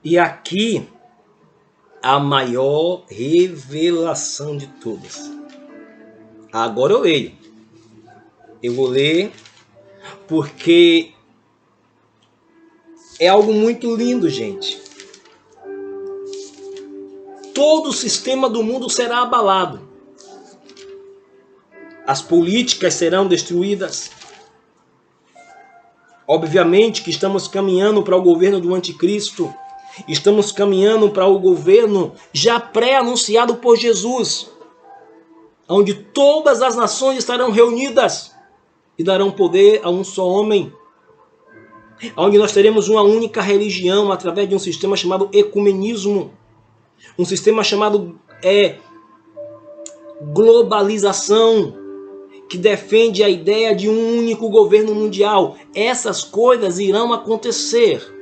E aqui a maior revelação de todas. Agora eu leio. Eu vou ler porque é algo muito lindo, gente. Todo o sistema do mundo será abalado. As políticas serão destruídas. Obviamente que estamos caminhando para o governo do anticristo. Estamos caminhando para o governo já pré-anunciado por Jesus, onde todas as nações estarão reunidas e darão poder a um só homem, onde nós teremos uma única religião através de um sistema chamado ecumenismo, um sistema chamado globalização, que defende a ideia de um único governo mundial. Essas coisas irão acontecer.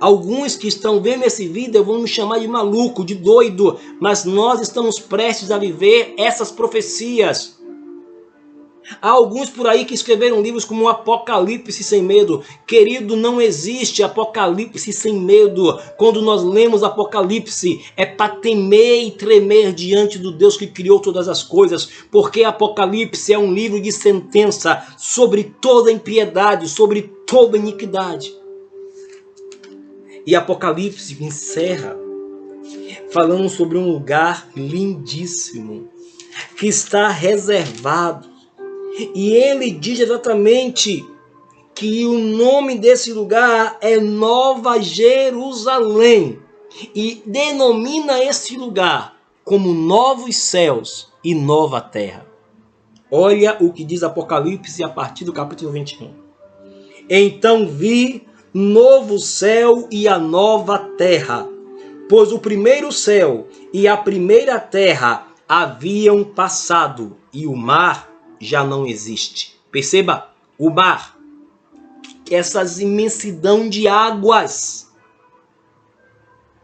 Alguns que estão vendo esse vídeo vão me chamar de maluco, de doido, mas nós estamos prestes a viver essas profecias. Há alguns por aí que escreveram livros como Apocalipse sem medo. Querido, não existe Apocalipse sem medo. Quando nós lemos Apocalipse, é para temer e tremer diante do Deus que criou todas as coisas, porque Apocalipse é um livro de sentença sobre toda impiedade, sobre toda iniquidade. E Apocalipse encerra falando sobre um lugar lindíssimo que está reservado. E ele diz exatamente que o nome desse lugar é Nova Jerusalém. E denomina esse lugar como novos céus e nova terra. Olha o que diz Apocalipse a partir do capítulo 21. Então vi novo céu e a nova terra, pois o primeiro céu e a primeira terra haviam passado e o mar já não existe. Perceba, o mar, essas imensidão de águas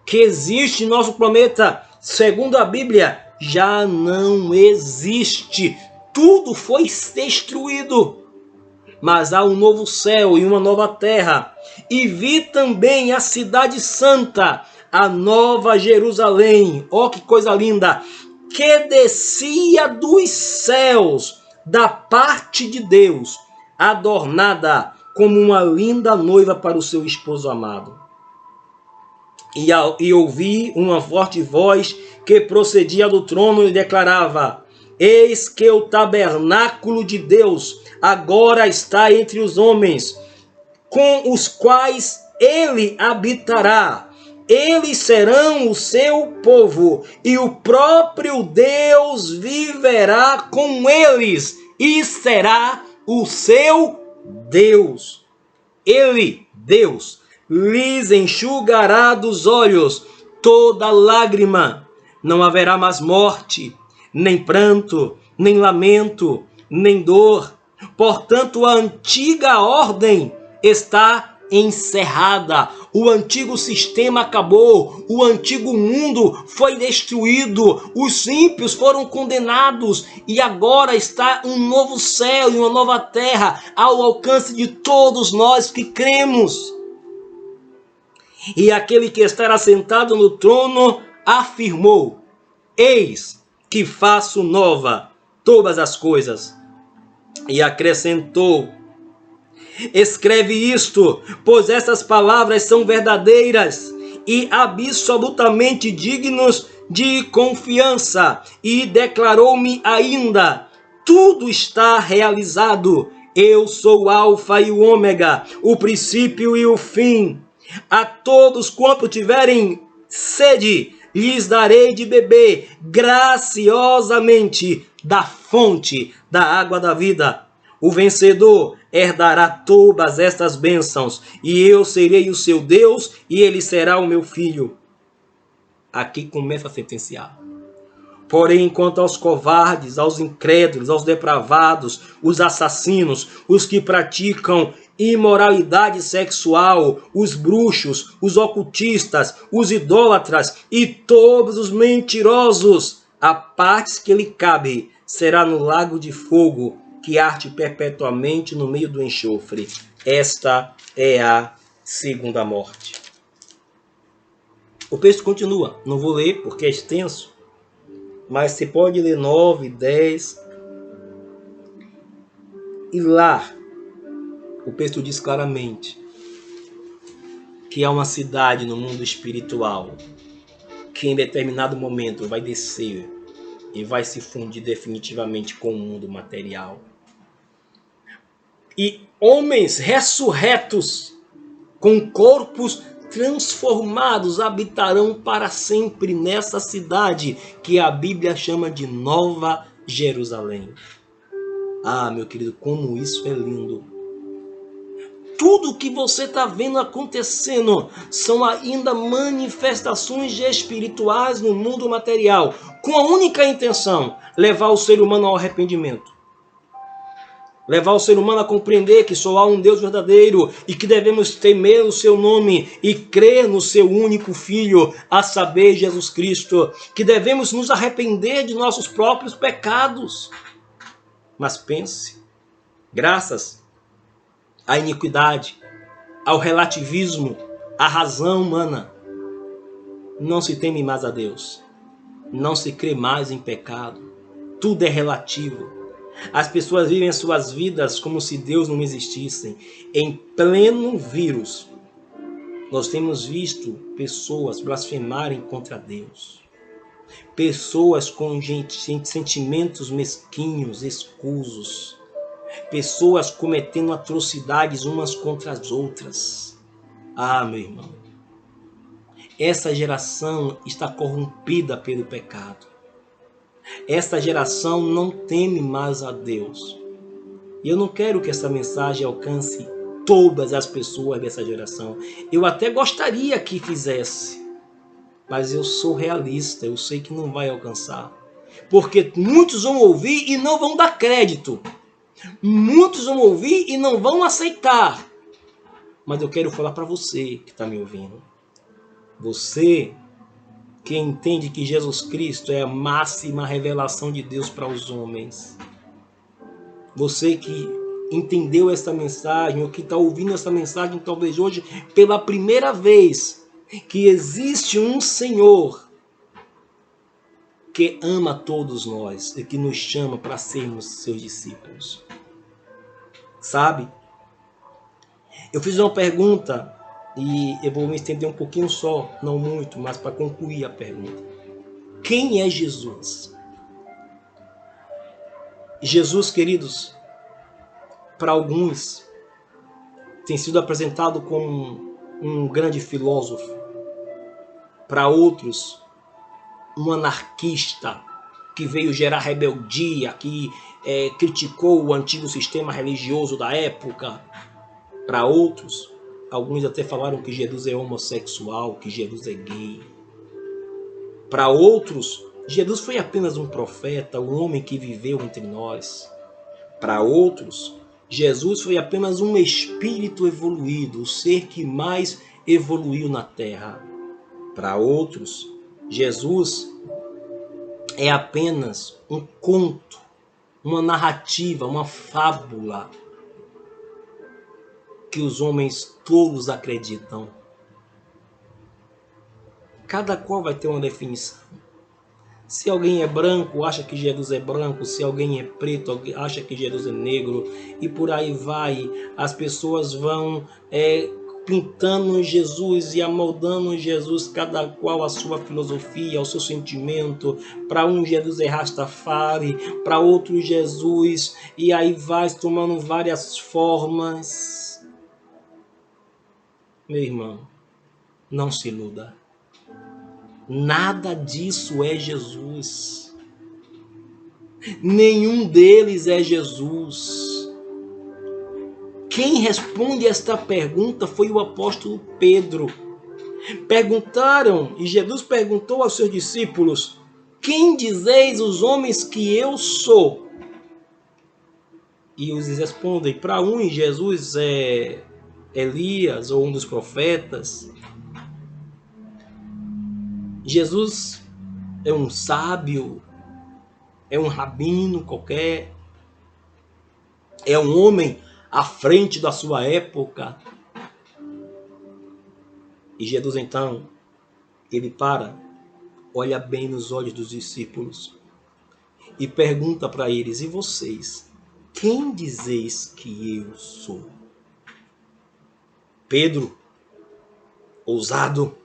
que existe em nosso planeta, segundo a Bíblia, já não existe. Tudo foi destruído. Mas há um novo céu e uma nova terra. E vi também a cidade santa, a nova Jerusalém. Ó, que coisa linda! Que descia dos céus, da parte de Deus, adornada como uma linda noiva para o seu esposo amado. E ouvi uma forte voz que procedia do trono e declarava: eis que o tabernáculo de Deus agora está entre os homens, com os quais ele habitará. Eles serão o seu povo, e o próprio Deus viverá com eles, e será o seu Deus. Ele, Deus, lhes enxugará dos olhos toda lágrima. Não haverá mais morte, nem pranto, nem lamento, nem dor. Portanto, a antiga ordem está encerrada. O antigo sistema acabou. O antigo mundo foi destruído. Os ímpios foram condenados. E agora está um novo céu e uma nova terra ao alcance de todos nós que cremos. E aquele que está assentado no trono afirmou: eis que faço nova todas as coisas. E acrescentou: escreve isto, pois essas palavras são verdadeiras e absolutamente dignos de confiança. E declarou-me ainda: tudo está realizado. Eu sou o Alfa e o Ômega, o princípio e o fim. A todos quanto tiverem sede, lhes darei de beber graciosamente da fonte da água da vida. O vencedor herdará todas estas bênçãos, e eu serei o seu Deus, e ele será o meu filho. Aqui começa a sentenciar. Porém, quanto aos covardes, aos incrédulos, aos depravados, os assassinos, os que praticam imoralidade sexual, os bruxos, os ocultistas, os idólatras e todos os mentirosos, a parte que lhe cabe será no lago de fogo, que arde perpetuamente no meio do enxofre. Esta é a segunda morte. O texto continua, não vou ler porque é extenso, mas você pode ler 9, 10. E lá, o texto diz claramente que há uma cidade no mundo espiritual que em determinado momento vai descer e vai se fundir definitivamente com o mundo material. E homens ressurretos, com corpos transformados, habitarão para sempre nessa cidade que a Bíblia chama de Nova Jerusalém. Ah, meu querido, como isso é lindo. Tudo que você está vendo acontecendo são ainda manifestações espirituais no mundo material, com a única intenção, levar o ser humano ao arrependimento. Levar o ser humano a compreender que só há um Deus verdadeiro e que devemos temer o seu nome e crer no seu único Filho, a saber, Jesus Cristo. Que devemos nos arrepender de nossos próprios pecados. Mas pense, graças à iniquidade, ao relativismo, à razão humana, não se teme mais a Deus. Não se crê mais em pecado. Tudo é relativo. As pessoas vivem suas vidas como se Deus não existisse. Em pleno vírus, nós temos visto pessoas blasfemarem contra Deus. Pessoas com sentimentos mesquinhos, escusos. Pessoas cometendo atrocidades umas contra as outras. Ah, meu irmão, essa geração está corrompida pelo pecado. Esta geração não teme mais a Deus. E eu não quero que essa mensagem alcance todas as pessoas dessa geração. Eu até gostaria que fizesse, mas eu sou realista, eu sei que não vai alcançar. Porque muitos vão ouvir e não vão dar crédito. Muitos vão ouvir e não vão aceitar. Mas eu quero falar para você que está me ouvindo. Você que entende que Jesus Cristo é a máxima revelação de Deus para os homens. Você que entendeu essa mensagem, ou que está ouvindo essa mensagem talvez hoje pela primeira vez, que existe um Senhor que ama todos nós e que nos chama para sermos seus discípulos. Sabe? Eu fiz uma pergunta e eu vou me estender um pouquinho só, não muito, mas para concluir a pergunta. Quem é Jesus? Jesus, queridos, para alguns, tem sido apresentado como um grande filósofo. Para outros, um anarquista que veio gerar rebeldia, que criticou o antigo sistema religioso da época. Para outros, alguns até falaram que Jesus é homossexual, que Jesus é gay. Para outros, Jesus foi apenas um profeta, um homem que viveu entre nós. Para outros, Jesus foi apenas um espírito evoluído, o ser que mais evoluiu na Terra. Para outros, Jesus é apenas um conto, uma narrativa, uma fábula que os homens tolos acreditam. Cada qual vai ter uma definição. Se alguém é branco, acha que Jesus é branco. Se alguém é preto, acha que Jesus é negro. E por aí vai. As pessoas vão pintando Jesus e amoldando Jesus, cada qual a sua filosofia, o seu sentimento. Para um Jesus é Rastafari, para outro Jesus. E aí vai tomando várias formas. Meu irmão, não se iluda. Nada disso é Jesus. Nenhum deles é Jesus. Quem responde esta pergunta foi o apóstolo Pedro. Perguntaram, e Jesus perguntou aos seus discípulos: quem dizeis os homens que eu sou? E os respondem: para uns Jesus é Elias ou um dos profetas. Jesus é um sábio, é um rabino qualquer, é um homem à frente da sua época. E Jesus então Ele para, olha bem nos olhos dos discípulos e pergunta para eles: e vocês, quem dizeis que eu sou? Pedro, ousado,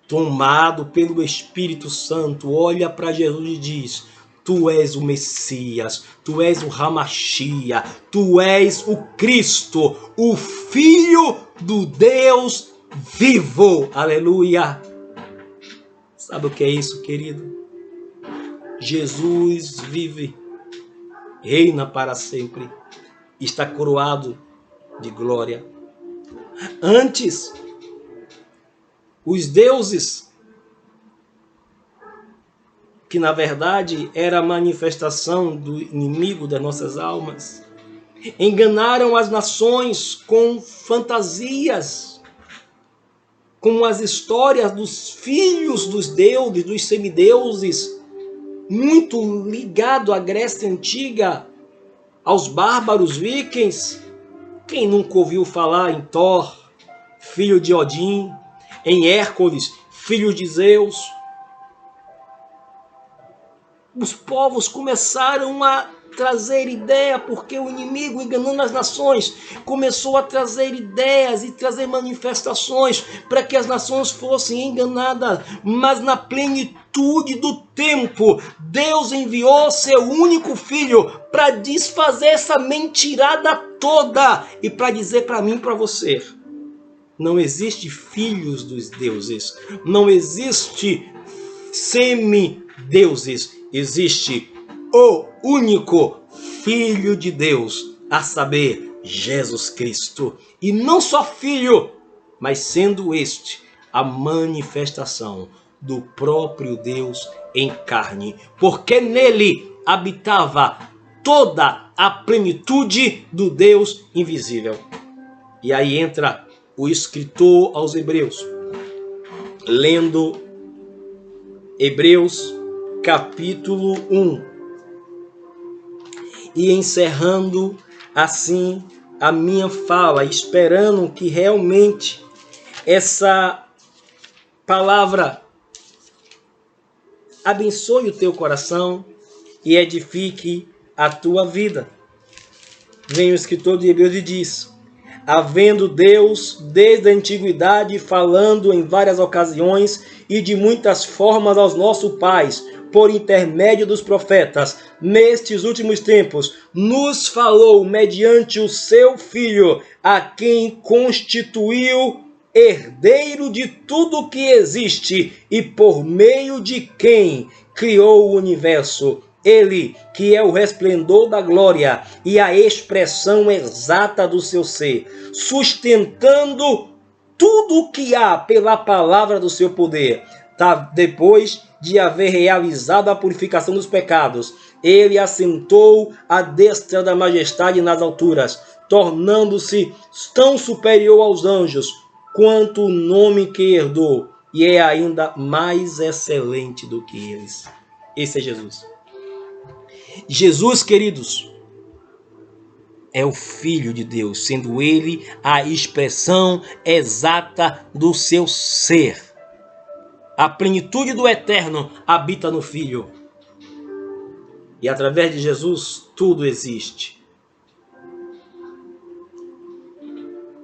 tomado pelo Espírito Santo, olha para Jesus e diz: tu és o Messias, tu és o Hamashia, tu és o Cristo, o Filho do Deus vivo. Aleluia! Sabe o que é isso, querido? Jesus vive, reina para sempre, está coroado de glória. Antes, os deuses, que na verdade era a manifestação do inimigo das nossas almas, enganaram as nações com fantasias, com as histórias dos filhos dos deuses, dos semideuses, muito ligado à Grécia Antiga, aos bárbaros vikings. Quem nunca ouviu falar em Thor, filho de Odin, em Hércules, filho de Zeus? Os povos começaram a trazer ideia, porque o inimigo, enganando as nações, começou a trazer ideias e trazer manifestações para que as nações fossem enganadas. Mas na plenitude do tempo, Deus enviou seu único filho para desfazer essa mentirada toda e para dizer para mim e para você: não existe filhos dos deuses, não existe semideuses, existe o único Filho de Deus, a saber, Jesus Cristo. E não só Filho, mas sendo este a manifestação do próprio Deus em carne, porque nele habitava toda a plenitude do Deus invisível. E aí entra o escritor aos Hebreus, lendo Hebreus capítulo 1, e encerrando assim a minha fala, esperando que realmente essa palavra abençoe o teu coração e edifique a tua vida. Vem o escritor de Hebreus e diz: havendo Deus, desde a antiguidade, falando em várias ocasiões e de muitas formas aos nossos pais, por intermédio dos profetas, nestes últimos tempos, nos falou mediante o seu Filho, a quem constituiu herdeiro de tudo que existe e por meio de quem criou o universo. Ele, que é o resplendor da glória e a expressão exata do seu ser, sustentando tudo o que há pela palavra do seu poder. Depois de haver realizado a purificação dos pecados, ele assentou à destra da majestade nas alturas, tornando-se tão superior aos anjos quanto o nome que herdou, e é ainda mais excelente do que eles. Esse é Jesus. Jesus, queridos, é o Filho de Deus, sendo ele a expressão exata do seu ser. A plenitude do eterno habita no Filho. E através de Jesus, tudo existe.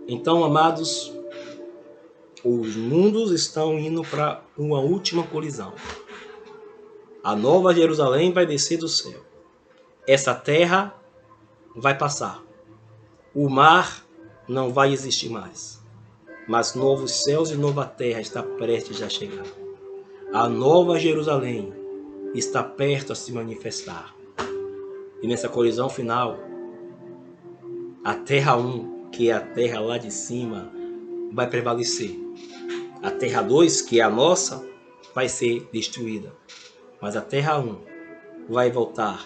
Então, amados, os mundos estão indo para uma última colisão. A nova Jerusalém vai descer do céu. Essa terra vai passar. O mar não vai existir mais. Mas novos céus e nova terra está prestes a chegar. A nova Jerusalém está perto a se manifestar. E nessa colisão final, a terra 1, que é a terra lá de cima, vai prevalecer. A terra 2, que é a nossa, vai ser destruída. Mas a terra 1 vai voltar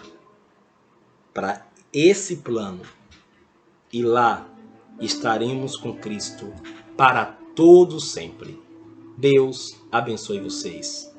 para esse plano. E lá estaremos com Cristo para todo sempre. Deus abençoe vocês.